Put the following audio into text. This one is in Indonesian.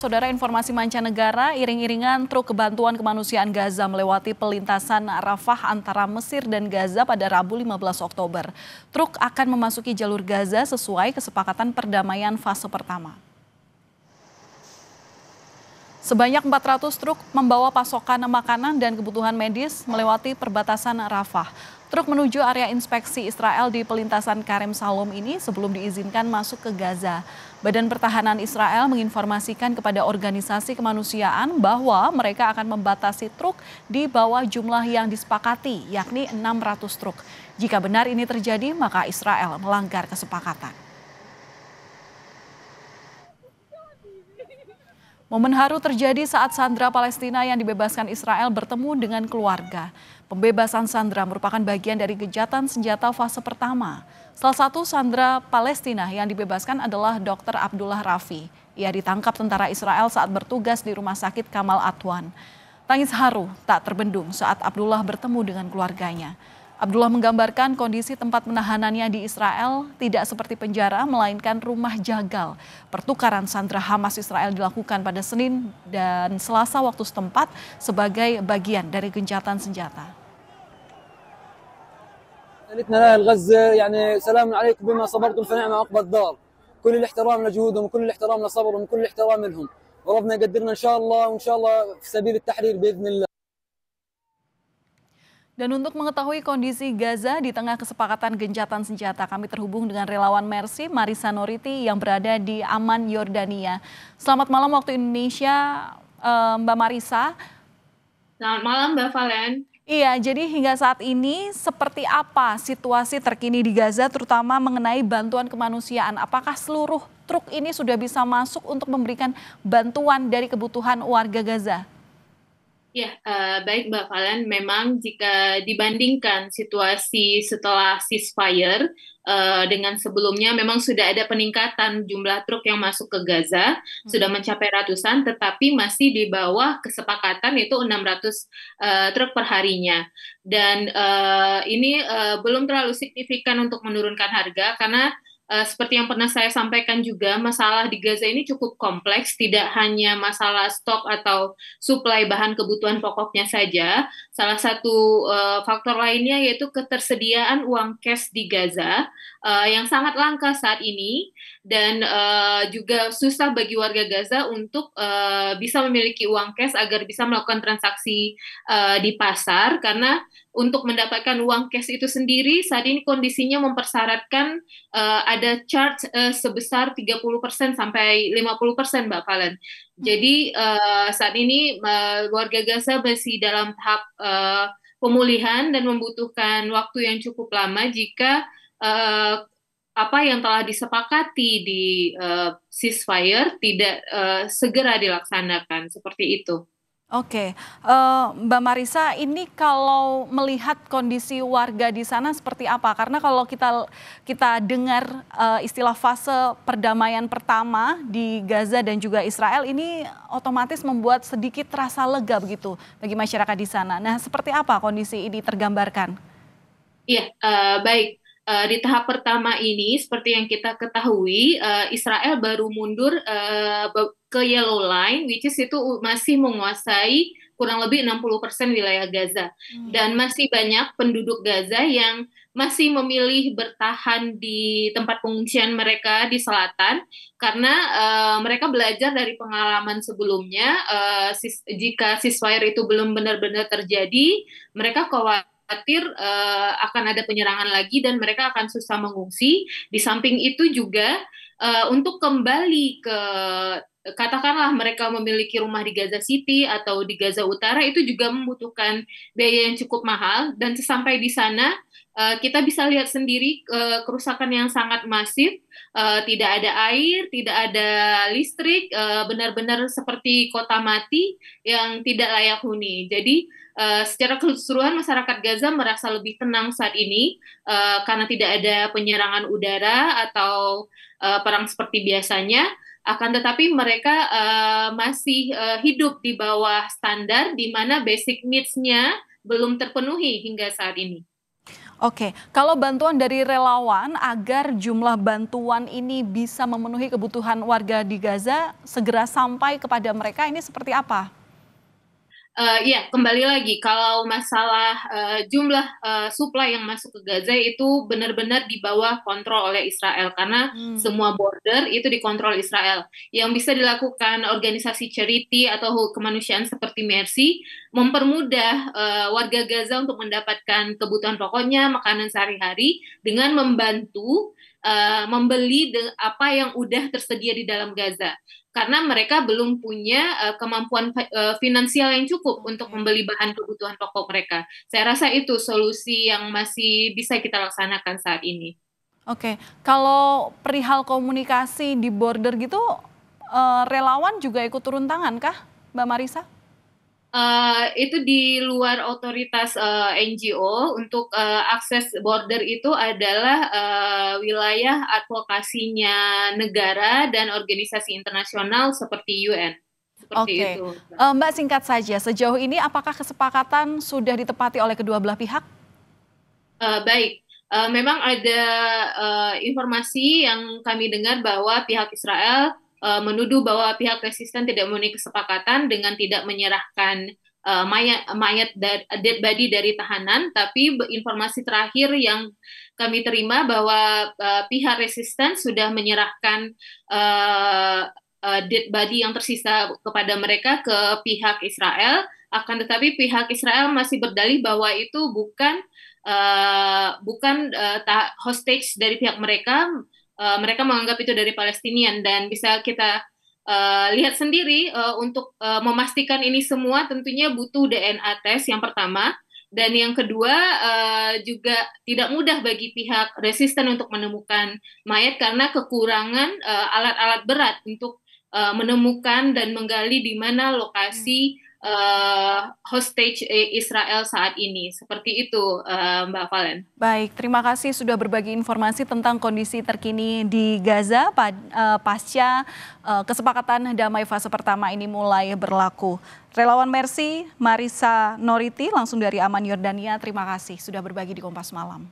Saudara, informasi mancanegara, iring-iringan truk kebantuan kemanusiaan Gaza melewati pelintasan Rafah antara Mesir dan Gaza pada Rabu 15 Oktober. Truk akan memasuki jalur Gaza sesuai kesepakatan perdamaian fase pertama. Sebanyak 400 truk membawa pasokan makanan dan kebutuhan medis melewati perbatasan Rafah. Truk menuju area inspeksi Israel di pelintasan Karem Shalom ini sebelum diizinkan masuk ke Gaza. Badan Pertahanan Israel menginformasikan kepada organisasi kemanusiaan bahwa mereka akan membatasi truk di bawah jumlah yang disepakati, yakni 600 truk. Jika benar ini terjadi, maka Israel melanggar kesepakatan. Momen haru terjadi saat sandera Palestina yang dibebaskan Israel bertemu dengan keluarga. Pembebasan sandera merupakan bagian dari gencatan senjata fase pertama. Salah satu sandera Palestina yang dibebaskan adalah Dr. Abdullah Rafi. Ia ditangkap tentara Israel saat bertugas di Rumah Sakit Kamal Adwan. Tangis haru tak terbendung saat Abdullah bertemu dengan keluarganya. Abdullah menggambarkan kondisi tempat menahanannya di Israel tidak seperti penjara, melainkan rumah jagal. Pertukaran sandera Hamas Israel dilakukan pada Senin dan Selasa waktu setempat sebagai bagian dari gencatan senjata. رسالتنا لأهل غزة يعني سلام عليكم بما صبرتم فنعم عقبى الدار. كل الاحترام لجهودهم وكل الاحترام لصبرهم وكل الاحترام لهم. وربنا يقدرنا إن شاء الله وإن شاء الله في سبيل التحرير بإذن الله. Dan untuk mengetahui kondisi Gaza di tengah kesepakatan gencatan senjata, kami terhubung dengan relawan Mercy, Marisa Noriti yang berada di Amman, Yordania. Selamat malam waktu Indonesia, Mbak Marisa. Selamat malam, Mbak Valen. Iya, jadi hingga saat ini seperti apa situasi terkini di Gaza, terutama mengenai bantuan kemanusiaan? Apakah seluruh truk ini sudah bisa masuk untuk memberikan bantuan dari kebutuhan warga Gaza? Ya, baik Mbak Valen. Memang jika dibandingkan situasi setelah ceasefire dengan sebelumnya, memang sudah ada peningkatan jumlah truk yang masuk ke Gaza, sudah mencapai ratusan, tetapi masih di bawah kesepakatan yaitu 600 truk per harinya. Dan ini belum terlalu signifikan untuk menurunkan harga karena seperti yang pernah saya sampaikan juga, masalah di Gaza ini cukup kompleks, tidak hanya masalah stok atau suplai bahan kebutuhan pokoknya saja. Salah satu faktor lainnya yaitu ketersediaan uang cash di Gaza yang sangat langka saat ini, dan juga susah bagi warga Gaza untuk bisa memiliki uang cash agar bisa melakukan transaksi di pasar, karena untuk mendapatkan uang cash itu sendiri saat ini kondisinya mempersyaratkan ada charge sebesar 30% sampai 50%, Mbak Valen. Jadi saat ini warga Gaza masih dalam tahap pemulihan dan membutuhkan waktu yang cukup lama jika apa yang telah disepakati di ceasefire tidak segera dilaksanakan, seperti itu. Oke, Mbak Marisa, ini kalau melihat kondisi warga di sana seperti apa? Karena kalau kita dengar istilah fase perdamaian pertama di Gaza dan juga Israel ini otomatis membuat sedikit rasa lega begitu bagi masyarakat di sana. Nah, seperti apa kondisi ini tergambarkan? Iya, baik. Di tahap pertama ini, seperti yang kita ketahui, Israel baru mundur ke Yellow Line, which is itu masih menguasai kurang lebih 60% wilayah Gaza. Dan masih banyak penduduk Gaza yang masih memilih bertahan di tempat pengungsian mereka di selatan, karena mereka belajar dari pengalaman sebelumnya, jika ceasefire itu belum benar-benar terjadi, mereka khawatir akan ada penyerangan lagi dan mereka akan susah mengungsi. Di samping itu juga untuk kembali ke, katakanlah mereka memiliki rumah di Gaza City atau di Gaza Utara, itu juga membutuhkan biaya yang cukup mahal, dan sesampai di sana kita bisa lihat sendiri kerusakan yang sangat masif, tidak ada air, tidak ada listrik, benar-benar seperti kota mati yang tidak layak huni. Jadi secara keseluruhan masyarakat Gaza merasa lebih tenang saat ini karena tidak ada penyerangan udara atau perang seperti biasanya. Akan tetapi mereka masih hidup di bawah standar di mana basic needs-nya belum terpenuhi hingga saat ini. Oke, kalau bantuan dari relawan agar jumlah bantuan ini bisa memenuhi kebutuhan warga di Gaza segera sampai kepada mereka, ini seperti apa? Ya, kembali lagi kalau masalah jumlah supply yang masuk ke Gaza itu benar-benar di bawah kontrol oleh Israel karena semua border itu dikontrol Israel. Yang bisa dilakukan organisasi charity atau kemanusiaan seperti Mercy mempermudah warga Gaza untuk mendapatkan kebutuhan pokoknya, makanan sehari-hari dengan membantu membeli apa yang udah tersedia di dalam Gaza karena mereka belum punya kemampuan finansial yang cukup untuk membeli bahan kebutuhan pokok mereka. Saya rasa itu solusi yang masih bisa kita laksanakan saat ini. Oke, kalau perihal komunikasi di border gitu, relawan juga ikut turun tangan kah, Mbak Marisa? Itu di luar otoritas NGO untuk akses border itu adalah wilayah advokasinya negara dan organisasi internasional seperti UN. Seperti Oke, itu. Mbak singkat saja, sejauh ini apakah kesepakatan sudah ditepati oleh kedua belah pihak? Baik, memang ada informasi yang kami dengar bahwa pihak Israel menuduh bahwa pihak resisten tidak memenuhi kesepakatan dengan tidak menyerahkan mayat dead body dari tahanan, tapi informasi terakhir yang kami terima bahwa pihak resisten sudah menyerahkan dead body yang tersisa kepada mereka ke pihak Israel, akan tetapi pihak Israel masih berdalih bahwa itu bukan hostage dari pihak mereka. Mereka menganggap itu dari Palestinian dan bisa kita lihat sendiri untuk memastikan ini semua tentunya butuh DNA tes yang pertama dan yang kedua juga tidak mudah bagi pihak resisten untuk menemukan mayat karena kekurangan alat-alat berat untuk menemukan dan menggali di mana lokasi hostage Israel saat ini. Seperti itu, Mbak Valen. Baik, terima kasih sudah berbagi informasi tentang kondisi terkini di Gaza pasca kesepakatan damai fase pertama ini mulai berlaku. Relawan Mercy, Marisa Noriti langsung dari Amman, Yordania, terima kasih sudah berbagi di Kompas Malam.